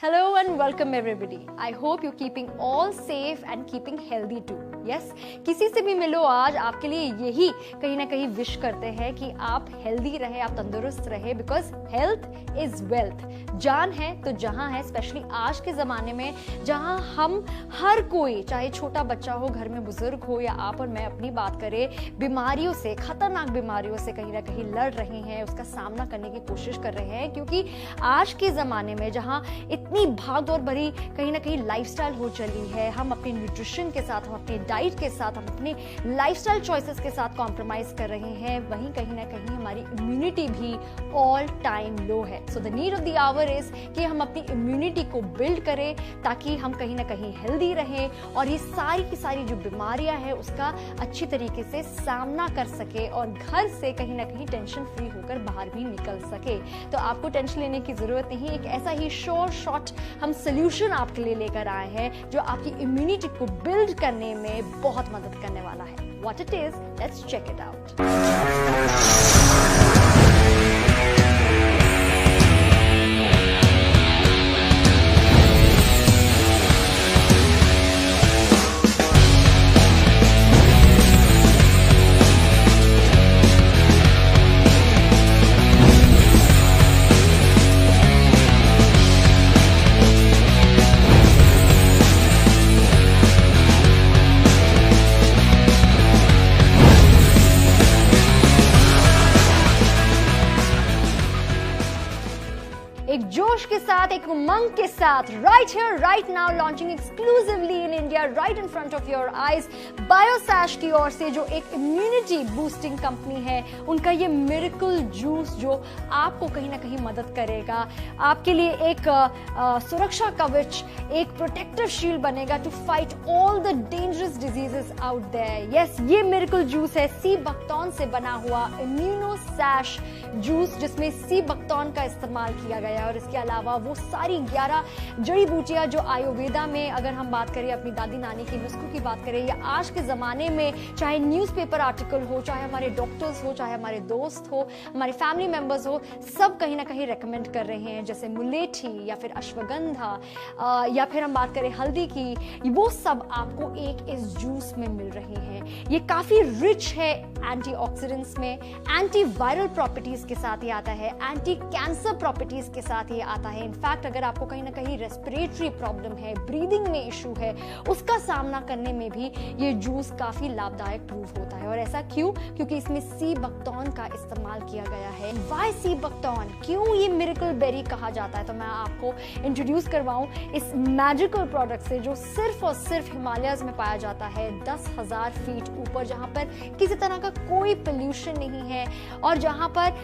Hello and welcome everybody. I hope you're keeping all safe and keeping healthy too. Yes, किसी से भी मिलो आज आपके लिए यही कहीं ना कहीं विश करते हैं कि आप हेल्दी रहे, आप तंदुरुस्त रहे, बिकॉज हेल्थ इज वेल्थ. जान है तो जहां है, स्पेशली आज के जमाने में जहां हम हर कोई, चाहे छोटा बच्चा हो, घर में बुजुर्ग हो या आप और मैं अपनी बात करें, बीमारियों से, खतरनाक बीमारियों से कहीं ना कहीं लड़ रहे हैं, उसका सामना करने की कोशिश कर रहे हैं. क्योंकि आज के जमाने में जहां इतनी भागदौड़ भरी कहीं ना कहीं लाइफस्टाइल हो चली है, हम अपने न्यूट्रिशन के साथ, हम अपने डाइट के साथ, हम अपने लाइफस्टाइल चॉइसेस के साथ कॉम्प्रोमाइज कर रहे हैं, वहीं कहीं ना कहीं हमारी इम्यूनिटी भी ऑल टाइम लो है. So the need of the our is कि हम अपनी इम्यूनिटी को बिल्ड करें ताकि हम कहीं ना कहीं हेल्दी रहें और ये सारी की सारी जो बीमारियां हैं उसका अच्छी तरीके से सामना कर सके और घर से कहीं ना कहीं टेंशन फ्री होकर बाहर भी निकल सके. तो आपको टेंशन लेने की जरूरत नहीं. एक ऐसा ही शॉर्ट हम सोल्यूशन आपके लिए लेकर आए हैं जो आपकी इम्यूनिटी को बिल्ड करने में बहुत मदद करने वाला है. What it is, let's check it out. एक जोश के साथ, एक उमंग के साथ, right here right now, launching exclusively in India, right in front of your eyes, Biosash की ओर से जो एक इम्यूनिटी बूस्टिंग कंपनी है, उनका ये मिरेकल जूस जो आपको कहीं ना कहीं मदद करेगा, आपके लिए एक सुरक्षा कवच, एक प्रोटेक्टिव शील्ड बनेगा to fight all the dangerous diseases out there. Yes, ये मिरेकल जूस है सी बकथॉर्न से बना हुआ इम्यूनोसैश जूस, जिसमें सी बकथॉर्न का इस्तेमाल किया गया और इसके अलावा वो सारी 11 जड़ी बूटियां जो आयुर्वेदा में, अगर हम बात करें अपनी दादी नानी के नुस्खों की बात करें, या आज के जमाने में चाहे न्यूज़पेपर आर्टिकल हो, चाहे हमारे डॉक्टर्स हो, चाहे हमारे दोस्त हो, हमारे फैमिली मेंबर्स हो, सब कहीं ना कहीं रेकमेंड कर रहे हैं, जैसे मुलेठी या फिर अश्वगंधा या फिर हम बात करें हल्दी की, वो सब आपको एक इस जूस में मिल रही हैं. ये काफी रिच है एंटीऑक्सीडेंट्स में, एंटीवायरल प्रॉपर्टीज के साथ ये आता है, एंटी कैंसर प्रॉपर्टीज के साथ ये आता है. इनफैक्ट अगर आपको कहीं ना कहीं रेस्पिरेटरी प्रॉब्लम है, ब्रीदिंग में इशू है, उसका सामना करने में भी ये जूस काफी लाभदायक प्रूव होता है. और ऐसा क्यों? क्योंकि इसमें सी बकथॉर्न का इस्तेमाल किया गया है. Why sea buckthorn? क्यों ये मिरेकल बेरी कहा जाता है? तो मैं आपको इंट्रोड्यूस करवाऊं इस मैजिकल प्रोडक्ट से जो सिर्फ और सिर्फ हिमालयस में पाया जाता है, 10,000 फीट ऊपर, जहां पर किसी तरह का कोई पोल्यूशन नहीं है और जहां पर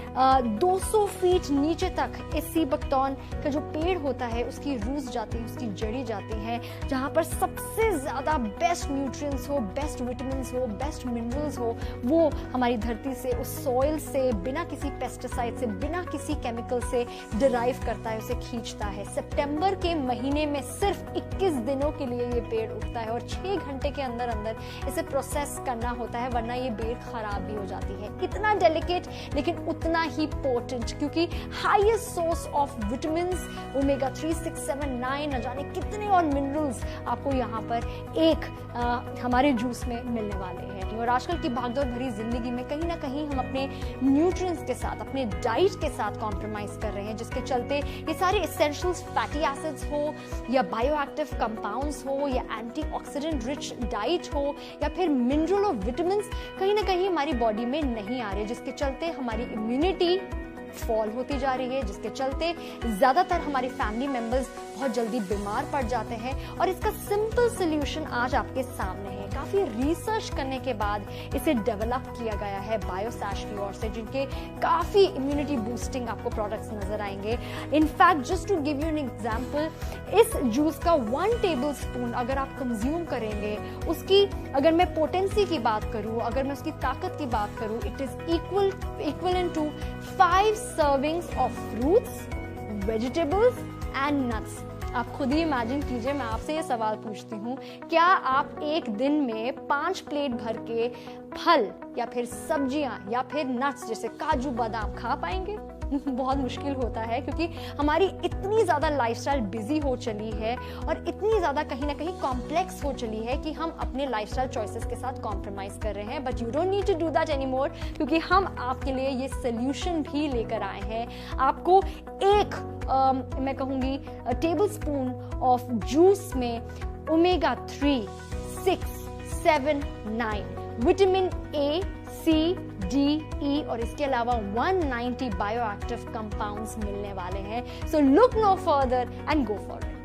200 फीट नीचे तक इस सी बकथॉर्न का जो पेड़ होता है उसकी रूट्स जाती है, उसकी जड़ी जाती है, जहां पर सबसे ज्यादा बेस्ट न्यूट्रिएंट्स हो, बेस्ट विटामिन्स हो, बेस्ट मिनरल्स हो, वो हमारी धरती से, उस सॉइल से, बिना किसी पेस्टिसाइड से, बिना किसी केमिकल से डिराइव करता है, उसे खींचता है. सितंबर के महीने में सिर्फ 21 दिनों के लिए ये पेड़ उगता है और 6 घंटे के अंदर अंदर इसे प्रोसेस करना होता है, वरना ये पेड़ खराब भी हो जाती है. इतना डेलिकेट लेकिन उतना ही पोटेंट, क्योंकि highest source of vitamins, omega 3, 6, 7, 9, न जाने कितने और मिनरल्स आपको यहाँ पर एक हमारे जूस में मिलने वाले हैं. और आजकल की भागदौड़ भरी जिंदगी में कहीं ना कहीं हम अपने न्यूट्रिएंट्स के साथ, अपने डाइट के साथ कॉम्प्रोमाइज कर रहे हैं, जिसके चलते ये सारे एसेंशियल्स फैटी एसिड्स हो या बायोएक्टिव कंपाउंड्स हो या एंटीऑक्सीडेंट रिच डाइट हो या फिर मिनरल और विटामिन्स कहीं ना कहीं हमारी बॉडी में नहीं आ रहे, जिसके चलते हमारी इम्यूनिटी फॉल होती जा रही है, जिसके चलते ज्यादातर हमारे फैमिली मेंबर्स बहुत जल्दी बीमार पड़ जाते हैं. और इसका सिंपल सोल्यूशन आज आपके सामने है. काफी रिसर्च करने के बाद इसे डेवलप किया गया है बायोसैश की ओर से, जिनके काफी इम्यूनिटी बूस्टिंग आपको प्रोडक्ट्स नजर आएंगे. In fact just to give you an example, इस जूस का 1 टेबलस्पून अगर आप कंज्यूम करेंगे, उसकी अगर मैं पोटेंसी की बात करूं, अगर मैं उसकी ताकत की बात करूं, it is equivalent to 5 servings of fruits, vegetables and nuts. आप खुद ही इमेजिन कीजिए, मैं आपसे ये सवाल पूछती हूँ, क्या आप एक दिन में 5 प्लेट भर के फल या फिर सब्जियां या फिर नट्स जैसे काजू बादाम खा पाएंगे? बहुत मुश्किल होता है, क्योंकि हमारी इतनी ज़्यादा लाइफस्टाइल बिजी हो चली है और इतनी ज़्यादा कहीं ना कहीं कॉम्प्लेक्स हो चली है कि हम अपने लाइफस्टाइल चॉइसेस के साथ कॉम्प्रोमाइज़ कर रहे हैं। But you don't need to do that anymore, क्योंकि हम आपके लिए ये सोल्यूशन भी लेकर आए हैं। आपको एक मैं कहूँगी टेबल स्पून ऑफ जूस में omega 3, 6, 7, 9 vitamin A, C, D, E और इसके अलावा 190 बायोएक्टिव कंपाउंड्स मिलने वाले हैं। So look no further and go for it.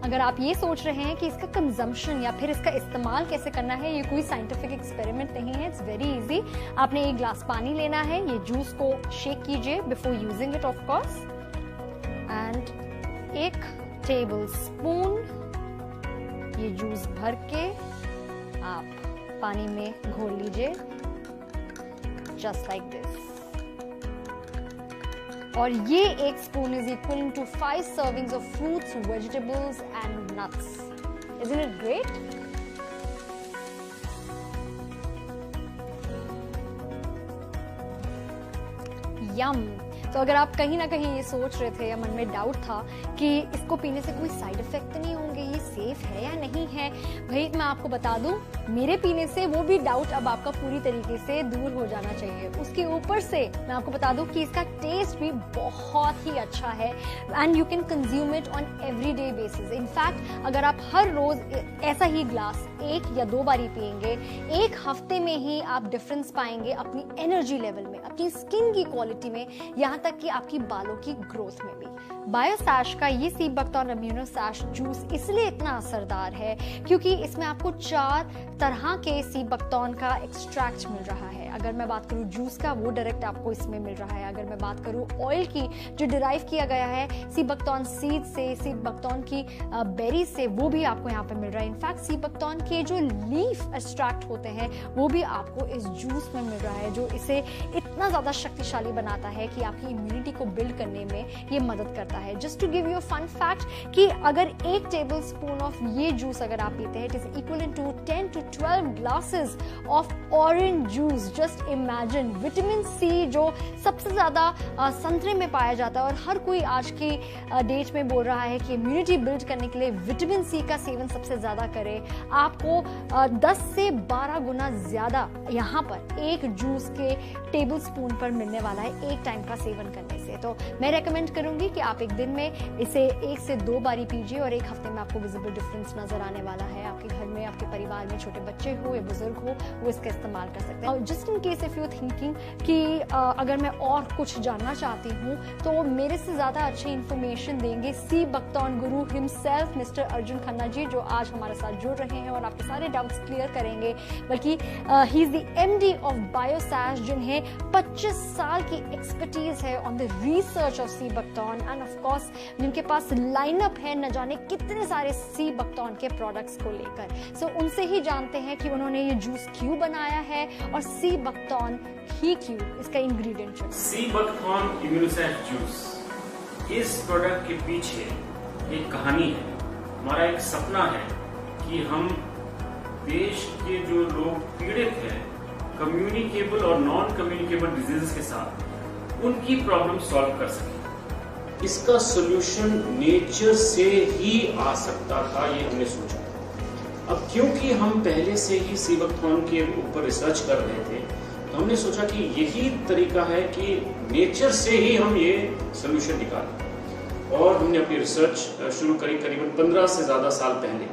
अगर आप ये सोच रहे हैं कि इसका कंजम्पशन या फिर इसका इस्तेमाल कैसे करना है, ये कोई साइंटिफिक एक्सपेरिमेंट नहीं है। It's very easy. आपने एक ग्लास पानी लेना है, ये जूस को शेक कीजिए before using it of course, and 1 table spoon ये जूस भर के आप पानी में घोल लीजिए, जस्ट लाइक दिस। और ये 1 spoon is equal to 5 servings of fruits, vegetables and nuts. Isn't it great? Yum! तो अगर आप कहीं ना कहीं ये सोच रहे थे या मन में डाउट था कि इसको पीने से कोई साइड इफेक्ट तो नहीं होंगे, ये सेफ है या नहीं है, भाई मैं आपको बता दूं, मेरे पीने से वो भी डाउट अब आपका पूरी तरीके से दूर हो जाना चाहिए। उसके ऊपर से मैं आपको बता दूं कि इसका टेस्ट भी बहुत ही अच्छा है and you can consume it on everyday basis. In fact अगर आप हर रोज ऐसा ही ग्लास 1 या 2 बारी पिएंगे, 1 हफ्ते में ही आप डिफरेंस पाएंगे अपनी एनर्जी लेवल में, अपनी स्किन की क्वालिटी में, यहाँ तक कि आपकी बालों की ग्रोथ में भी। बायोसैश का ये सी बकथॉर्न अम्यूनो सैश जूस इसलिए इतना असरदार है क्योंकि इसमें आपको 4 तरह के सी बकथॉर्न का एक्सट्रैक्ट मिल रहा है। अगर मैं बात करूं जूस का, वो डायरेक्ट आपको इसमें मिल रहा है। अगर मैं बात करूं ऑयल की, जो डिराइव किया गया है सी बकथॉर्न सीड से, सी बकथॉर्न की बेरी से, वो भी आपको यहाँ पे मिल रहा है। इनफैक्ट सी बकथॉर्न के जो लीफ एक्सट्रैक्ट होते हैं वो भी आपको इस जूस में मिल रहा है, जो इसे इतना ज्यादा शक्तिशाली बनाता है कि आपकी इम्यूनिटी को बिल्ड करने में ये मदद करता है। Just to give you fun fact कि अगर 1 टेबल स्पून ऑफ ये जूस अगर आप पीते हैं, it is equal to 10 to 12 glasses of orange juice. Just imagine, vitamin C जो सबसे ज्यादा संतरे में पाया जाता है और हर कोई आज की डेट में बोल रहा है कि इम्यूनिटी बिल्ड करने के लिए विटामिन सी का सेवन सबसे ज्यादा करें, आपको 10 से 12 गुना ज्यादा यहाँ पर एक जूस के टेबल स्पून पर मिलने वाला है 1 टाइम का सेवन करने से। तो मैं रेकमेंड करूंगी कि आप एक दिन में इसे 1 से 2 बारी पीजिए और 1 हफ्ते में आपको विजिबल डिफरेंस नजर आने वाला है। आपके घर में, आपके परिवार में छोटे बच्चे हो या बुजुर्ग हो, वो इसका इस्तेमाल कर सकते हैं। और just in case if you thinking कि अगर मैं और कुछ जानना चाहती हूँ तो मेरे से ज्यादा अच्छी इंफॉर्मेशन देंगे सी बकथॉर्न गुरु हिमसेल्फ मिस्टर अर्जुन खन्ना जी, जो आज हमारे साथ जुड़ रहे हैं और आपके सारे डाउट्स क्लियर करेंगे। बल्कि he is the MD of Biosash, जिन्हें 25 साल की एक्सपर्टीज है on the research of sea buckthorn and of course जिनके पास लाइनअप है न जाने कितने सारे सी बकथॉर्न के प्रोडक्ट्स को लेकर। सो उनसे ही जानते हैं कि उन्होंने ये जूस क्यों बनाया है और सी बकथॉर्न ही क्यों, इसका इंग्रेडिएंट है। सी बकथॉर्न इम्यूनोसैश जूस, इस प्रोडक्ट के पीछे एक कहानी है। हमारा एक सपना है कि हम देश के जो लोग पीड़ित हैं कम्युनिकेबल और नॉन कम्युनिकेबल डिजीज के साथ, उनकी प्रॉब्लम सॉल्व कर सकें। इसका सॉल्यूशन नेचर से ही आ सकता था, ये हमने सोचा। अब क्योंकि हम पहले से ही सी बकथॉर्न के ऊपर रिसर्च कर रहे थे, तो हमने सोचा कि यही तरीका है कि नेचर से ही हम ये सॉल्यूशन निकालें। और हमने अपनी रिसर्च शुरू करी करीबन 15 से ज़्यादा साल पहले,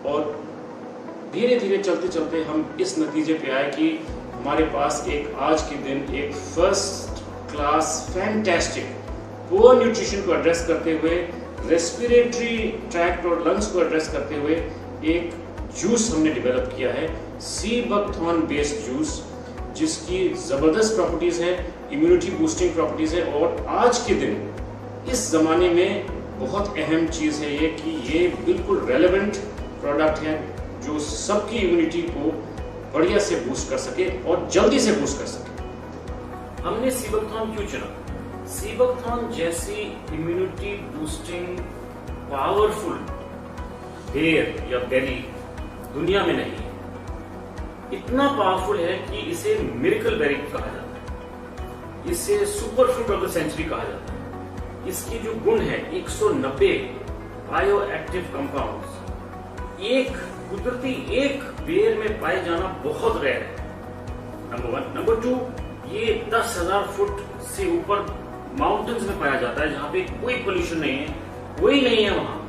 और धीरे धीरे चलते चलते हम इस नतीजे पे आए कि हमारे पास एक आज के दिन एक first class fantastic poor nutrition को एड्रेस करते हुए, रेस्पिरेटरी ट्रैक्ट और लंग्स को एड्रेस करते हुए एक जूस हमने डेवलप किया है, सी बकथॉर्न बेस्ड जूस, जिसकी ज़बरदस्त प्रॉपर्टीज़ है, इम्यूनिटी बूस्टिंग प्रॉपर्टीज़ है। और आज के दिन इस ज़माने में बहुत अहम चीज़ है ये कि ये बिल्कुल रेलेवेंट प्रोडक्ट है जो सबकी इम्यूनिटी को बढ़िया से बूस्ट कर सके और जल्दी से बूस्ट कर सके। हमने सीबकथॉर्न क्यों चुना? सीबकथॉर्न जैसी इम्यूनिटी बूस्टिंग पावरफुल बेर या बेरी दुनिया में नहीं है। इतना पावरफुल है कि इसे मिरेकल बेरी कहा जाता है, इसे super fruit of the century कहा जाता है। इसकी जो गुण है 190 बायो एक्टिव कंपाउंड्स एक कुदरती एक बेर में पाए जाना बहुत रेयर है, नंबर 1। नंबर 2, ये 10,000 फुट से ऊपर माउंटेन्स में पाया जाता है जहां पे कोई पोल्यूशन नहीं है, कोई नहीं है वहां।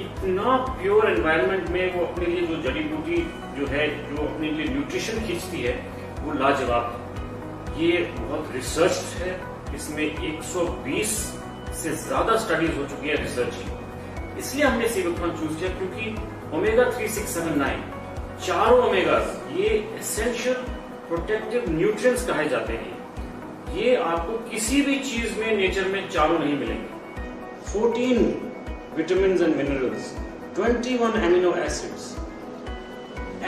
इतना प्योर एनवायरनमेंट में वो अपने लिए जो जड़ी बूटी जो है, जो अपने लिए न्यूट्रिशन खींचती है, वो लाजवाब है। ये बहुत रिसर्च है, इसमें 120 से ज्यादा स्टडीज हो चुकी है रिसर्च की। इसलिए हमने सीबकथॉर्न चूज किया क्योंकि ओमेगा 3, 6, 7, 9 चारों ओमेगास ये एसेंशियल प्रोटेक्टिव न्यूट्रिएंट्स कहे जाते हैं। ये आपको किसी भी चीज में नेचर में चारों नहीं मिलेंगे। 14 vitamins and minerals, 21 amino acids,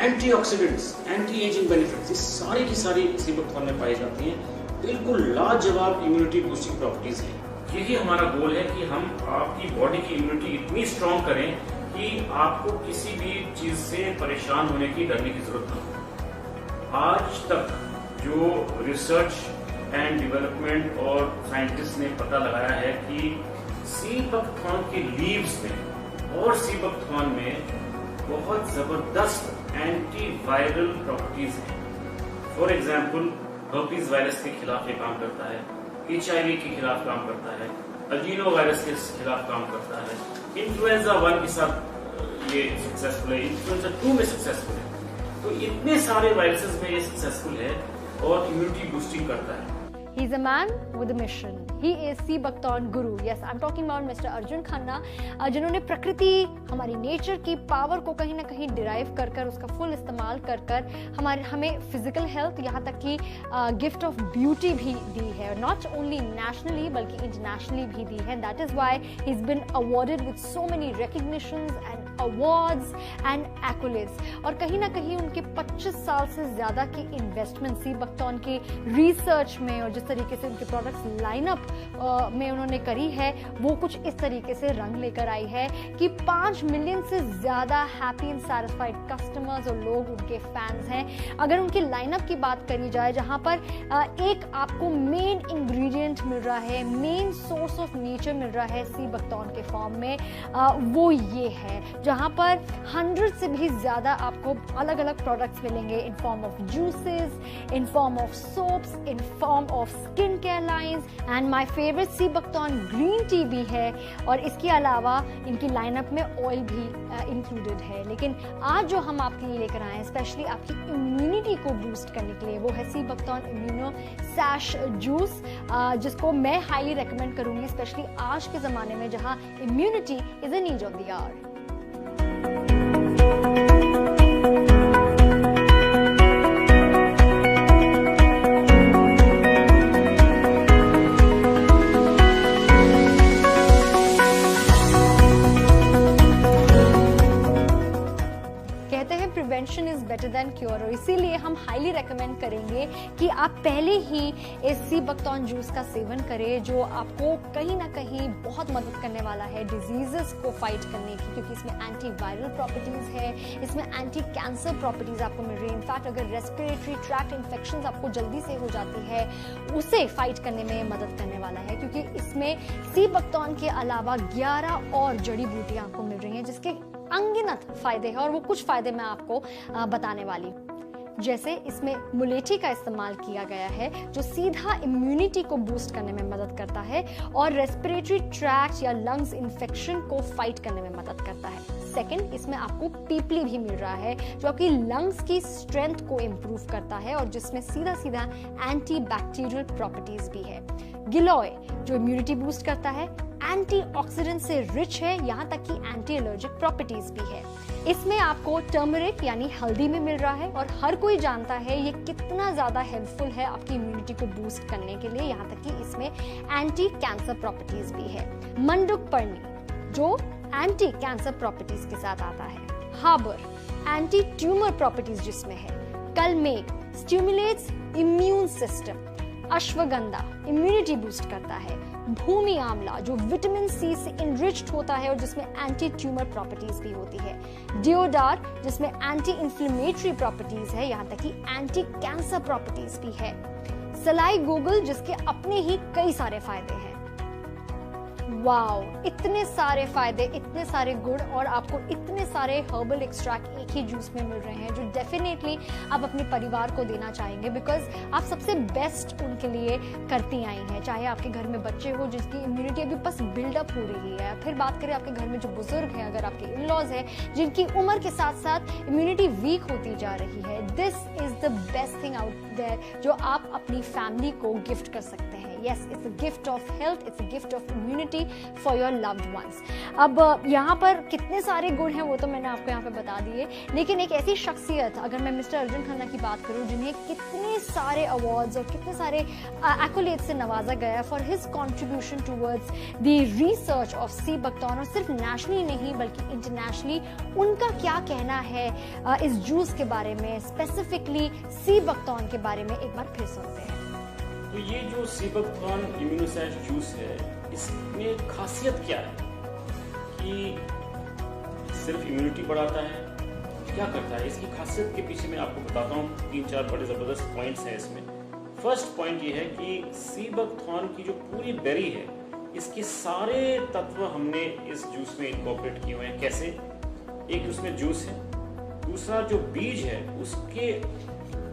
antioxidants, anti-aging benefits, ये सारी की सारी सीबकथॉर्न में पाई जाती हैं। बिल्कुल लाजवाब इम्यूनिटी बूस्टिंग प्रॉपर्टीज हैं। यही हमारा गोल है कि हम आपकी बॉडी की इम्यूनिटी इतनी स्ट्रांग करें कि आपको किसी भी चीज से परेशान होने की, डरने की जरूरत न हो। आज तक जो रिसर्च एंड डेवलपमेंट और साइंटिस्ट ने पता लगाया है कि सीबकथॉर्न के लीव्स में और सीबकथॉर्न में बहुत जबरदस्त एंटीवायरल प्रॉपर्टीज हैं। फॉर एग्जाम्पल, हर्पीज वायरस के खिलाफ ये काम करता है, HIV के खिलाफ काम करता है, अजीनो वायरस के खिलाफ काम करता है, इन्फ्लुएंजा 1 के साथ ये सक्सेसफुल है, इन्फ्लुएंजा 2 में सक्सेसफुल है। तो इतने सारे वायरसेस में ये सक्सेसफुल है और इम्यूनिटी बूस्टिंग करता है। He's a man with a mission. He is sea buckthorn गुरु. Yes, I'm talking about Mr. Arjun Khanna, जिन्होंने प्रकृति, हमारी नेचर की पावर को कहीं ना कहीं डिराइव कर कर, उसका फुल इस्तेमाल कर कर हमें फिजिकल हेल्थ, यहाँ तक कि गिफ्ट ऑफ ब्यूटी भी दी है। नॉट ओनली नेशनली बल्कि इंटरनेशनली भी दी है। That is why he is been awarded with so many recognitions and awards and accolades. और कहीं ना कहीं उनके 25 साल से ज्यादा की इन्वेस्टमेंट सीबकथॉर्न की रिसर्च में और जिस तरीके से उनके प्रोडक्ट्स लाइनअप में उन्होंने करी है, वो कुछ इस तरीके से रंग लेकर आई है कि 5 मिलियन से ज्यादा हैप्पी एंड सैटिस्फाइड कस्टमर्स और लोग उनके फैंस हैं। अगर उनके लाइनअप की बात करी जाए, जहां पर एक आपको मेन इंग्रेडिएंट मिल रहा है, मेन सोर्स ऑफ नेचर मिल रहा है सीबकथॉर्न के फॉर्म में, वो ये है, जहां पर 100 से भी ज्यादा आपको अलग अलग प्रोडक्ट्स मिलेंगे in form of juices, in form of soaps, in form of skin care lines and my favourite sea buckthorn green tea भी है। और इसके अलावा इनकी लाइनअप में ऑयल भी इंक्लूडेड है। लेकिन आज जो हम आपके लिए लेकर आए हैं स्पेशली आपकी इम्यूनिटी को बूस्ट करने के लिए, वो है सीबकथॉर्न इम्यूनो सैश जूस, जिसको मैं हाईली रेकमेंड करूंगी, स्पेशली आज के जमाने में जहां immunity is a need of the hour. Prevention is better than cure, और इसीलिए हम हाईली रेकमेंड करेंगे कि आप पहले ही इस सीबकथॉर्न जूस का सेवन करें, जो आपको कहीं ना कहीं बहुत मदद करने वाला है डिजीजेस को फाइट करने की, क्योंकि इसमें एंटीवायरल प्रॉपर्टीज है, इसमें एंटी कैंसर प्रॉपर्टीज आपको मिल रही है। इनफैक्ट अगर रेस्पिरेटरी ट्रैक्ट इन्फेक्शन आपको जल्दी से हो जाती है, उसे फाइट करने में मदद करने वाला है, क्योंकि इसमें सीबकथॉर्न के अलावा 11 और जड़ी बूटियां आपको मिल रही हैं जिसके अनगिनत फायदे हैं, और वो कुछ फायदे मैं आपको बताने वाली। जैसे इसमें मुलेठी का इस्तेमाल किया गया है जो सीधा इम्यूनिटी को बूस्ट करने में मदद करता है और रेस्पिरेटरी ट्रैक्ट या लंग्स इन्फेक्शन को फाइट करने में मदद करता है। सेकंड, इसमें आपको पीपली भी मिल रहा है जो आपकी लंग्स की स्ट्रेंथ को इम्प्रूव करता है और जिसमें सीधा सीधा एंटी बैक्टीरियल प्रॉपर्टीज भी है। गिलोय जो इम्यूनिटी बूस्ट करता है, एंटीऑक्सीडेंट से रिच है, यहाँ तक कि एंटी एलर्जिक प्रॉपर्टीज भी है। इसमें आपको टर्मरिक यानी हल्दी में मिल रहा है और हर कोई जानता है ये कितना ज्यादा हेल्पफुल है आपकी इम्यूनिटी को बूस्ट करने के लिए, यहाँ तक कि इसमें एंटी कैंसर प्रॉपर्टीज भी है। मंडुक पर्णी जो एंटी कैंसर प्रॉपर्टीज के साथ आता है। हार्बर एंटी ट्यूमर प्रॉपर्टीज जिसमें है। Kalmegh stimulates immune system. Ashwagandha immunity boost करता है। भूमि आंवला जो विटामिन सी से इनरिच्ड होता है और जिसमें एंटी ट्यूमर प्रॉपर्टीज भी होती है। डियोडार जिसमें एंटी इंफ्लेमेटरी प्रॉपर्टीज है, यहाँ तक कि एंटी कैंसर प्रॉपर्टीज भी है। सलाई गूगल जिसके अपने ही कई सारे फायदे हैं। वाओ, इतने सारे फायदे, इतने सारे गुण और आपको इतने सारे हर्बल एक्सट्रैक्ट एक ही जूस में मिल रहे हैं जो डेफिनेटली आप अपने परिवार को देना चाहेंगे, बिकॉज आप सबसे बेस्ट उनके लिए करती आई हैं। चाहे आपके घर में बच्चे हो जिसकी इम्यूनिटी अभी बस बिल्डअप हो रही है, फिर बात करें आपके घर में जो बुजुर्ग हैं, अगर आपके इन-लॉज हैं जिनकी उम्र के साथ साथ इम्यूनिटी वीक होती जा रही है, this is the best thing out there जो आप अपनी फैमिली को गिफ्ट कर सकते हैं। Yes, it's a gift of health, it's a gift of immunity for your loved ones. अब यहाँ पर कितने सारे गुण हैं वो तो मैंने आपको यहाँ पे बता दिए, लेकिन एक ऐसी शख्सियत, अगर मैं मिस्टर अर्जुन खन्ना की बात करूँ जिन्हें कितने सारे अवार्ड्स और कितने सारे एक्कोलेड्स से नवाजा गया for his contribution towards the research of sea buckthorn, और सिर्फ नेशनली नहीं बल्कि इंटरनेशनली उनका क्या कहना है इस जूस के बारे में, स्पेसिफिकली सी बकथॉर्न के बारे में एक बार फिर सुनते हैं। तो ये जो सी बकथॉर्न इम्यूनोसैच जूस है, इसमें खासियत क्या है कि सिर्फ इम्यूनिटी बढ़ाता है, क्या करता है? इसकी खासियत के पीछे मैं आपको बताता हूँ 3-4 बड़े जबरदस्त पॉइंट्स हैं इसमें। फर्स्ट पॉइंट ये है कि सी बकथॉर्न की जो पूरी बेरी है, इसके सारे तत्व हमने इस जूस में इनकॉर्पोरेट किए हुए हैं। कैसे? एक उसमें जूस है, दूसरा जो बीज है उसके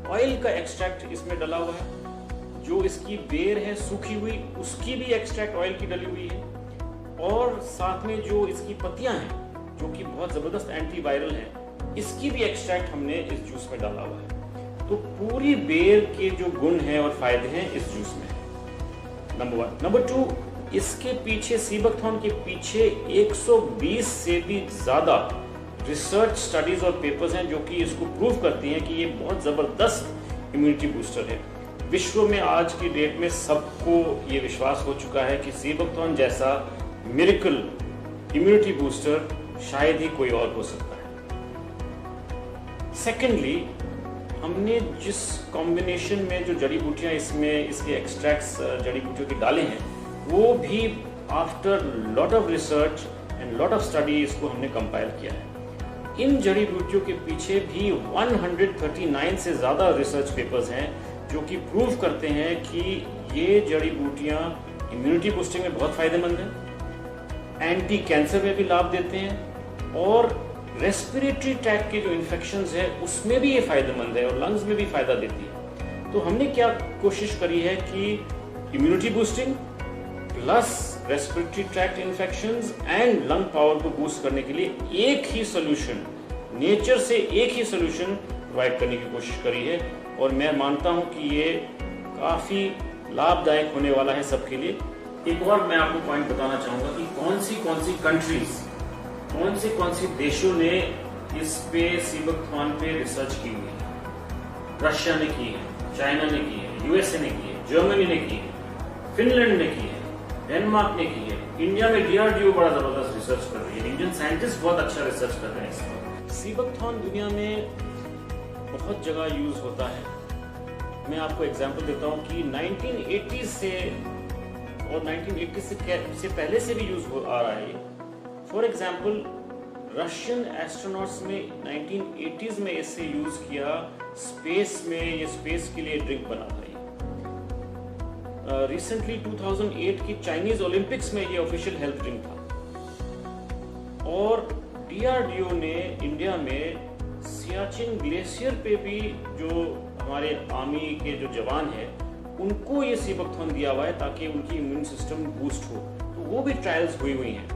ऑयल का एक्सट्रैक्ट इसमें डला हुआ है, जो इसकी बेर है सूखी हुई उसकी भी एक्सट्रैक्ट ऑयल की डली हुई है, और साथ में जो इसकी पत्तियां हैं जो कि बहुत जबरदस्त एंटीवायरल है, इसकी भी एक्सट्रैक्ट हमने इस जूस में डाला हुआ है। तो पूरी बेर के जो गुण हैं और फायदे हैं इस जूस में, नंबर 1। नंबर 2, इसके पीछे सी बकथॉर्न के पीछे 120 से भी ज्यादा रिसर्च स्टडीज और पेपर्स हैं जो कि इसको प्रूव करती हैं कि ये बहुत जबरदस्त इम्यूनिटी बूस्टर है। विश्व में आज की डेट में सबको ये विश्वास हो चुका है कि सी बकथॉर्न जैसा मिरेकल इम्यूनिटी बूस्टर शायद ही कोई और हो सकता है। सेकेंडली, हमने जिस कॉम्बिनेशन में जो जड़ी बूटियां इसमें इसके एक्सट्रैक्ट्स जड़ी बूटियों के डाले हैं, वो भी after lot of research and lot of study इसको हमने कंपाइल किया है। इन जड़ी बूटियों के पीछे भी 139 से ज्यादा रिसर्च पेपर्स हैं जो कि प्रूव करते हैं कि ये जड़ी बूटियां इम्यूनिटी बूस्टिंग में बहुत फायदेमंद हैं, एंटी कैंसर में भी लाभ देते हैं, और रेस्पिरेटरी ट्रैक्ट के जो इन्फेक्शंस है उसमें भी ये फायदेमंद है और लंग्स में भी फायदा देती है। तो हमने क्या कोशिश करी है कि immunity boosting plus respiratory tract infections and lung power को बूस्ट करने के लिए एक ही सोल्यूशन, नेचर से एक ही सोल्यूशन प्रोवाइड करने की कोशिश करी है, और मैं मानता हूं कि ये काफी लाभदायक होने वाला है सबके लिए। एक और मैं आपको पॉइंट बताना चाहूंगा कि कौन सी कंट्रीज, कौन सी देशों ने इस पे सी बकथॉर्न पे रिसर्च की हुई है। रशिया ने की है, चाइना ने की है, यूएसए ने की है, जर्मनी ने की है, फिनलैंड ने की है, डेनमार्क ने की है, इंडिया में डीआरडीओ बड़ा जबरदस्त रिसर्च कर रही है, इंडियन साइंटिस्ट बहुत अच्छा रिसर्च कर रहे हैं इस पर। सी बकथॉर्न दुनिया में बहुत जगह यूज होता है। मैं आपको एग्जांपल देता हूं कि 1980 से और 1980 से पहले से भी यूज हो आ रहा है। फॉर एग्जांपल, रशियन एस्ट्रोनॉट्स ने 1980s में इसे यूज किया स्पेस में, ये स्पेस के लिए ड्रिंक बना था। रिसेंटली 2008 की चाइनीज ओलंपिक्स में ये ऑफिशियल हेल्थ ड्रिंक था, और डीआरडीओ ने इंडिया में सियाचिन ग्लेशियर पे भी जो हमारे आर्मी के जो जवान हैं उनको ये सी बकथॉर्न दिया हुआ है ताकि उनकी इम्यून सिस्टम बूस्ट हो। तो वो भी ट्रायल्स हुई हैं।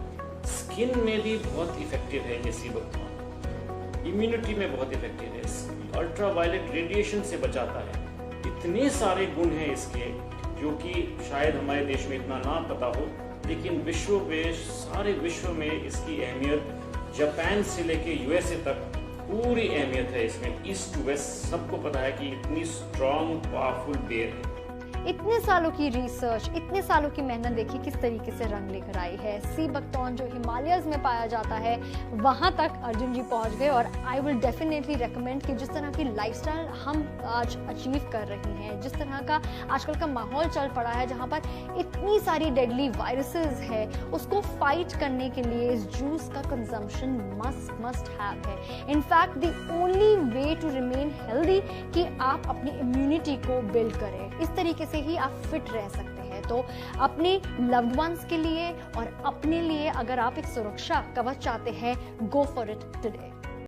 स्किन में भी बहुत इफेक्टिव है ये सी बकथॉर्न, इम्यूनिटी में बहुत इफेक्टिव है, अल्ट्रावायलेट रेडिएशन से बचाता है। इतने सारे गुण हैं इसके जो कि शायद हमारे देश में इतना ना पता हो, लेकिन विश्व में, सारे विश्व में इसकी अहमियत जापान से लेके यूएसए तक पूरी अहमियत है इसमें। ईस्ट टू वेस्ट सबको पता है कि इतनी स्ट्रॉन्ग पावरफुल बेर है। इतने सालों की रिसर्च, इतने सालों की मेहनत देखिए किस तरीके से रंग लेकर आई है। सी बकथॉर्न जो हिमालयस में पाया जाता है वहां तक अर्जुन जी पहुंच गए। और आई विल डेफिनेटली रेकमेंड कि जिस तरह की लाइफस्टाइल हम आज अचीव कर रही हैं, जिस तरह का आजकल का माहौल चल पड़ा है जहां पर इतनी सारी डेडली वायरसेस है, उसको फाइट करने के लिए इस जूस का कंजम्पशन मस्ट हैव है। In fact the only way to remain healthy कि आप अपनी इम्यूनिटी को बिल्ड करें। इस तरीके से ही आप फिट रह सकते हैं। तो अपने लव्ड वंस के लिए और अपने लिए अगर आप एक सुरक्षा कवच चाहते हैं, गो फॉर इट टुडे।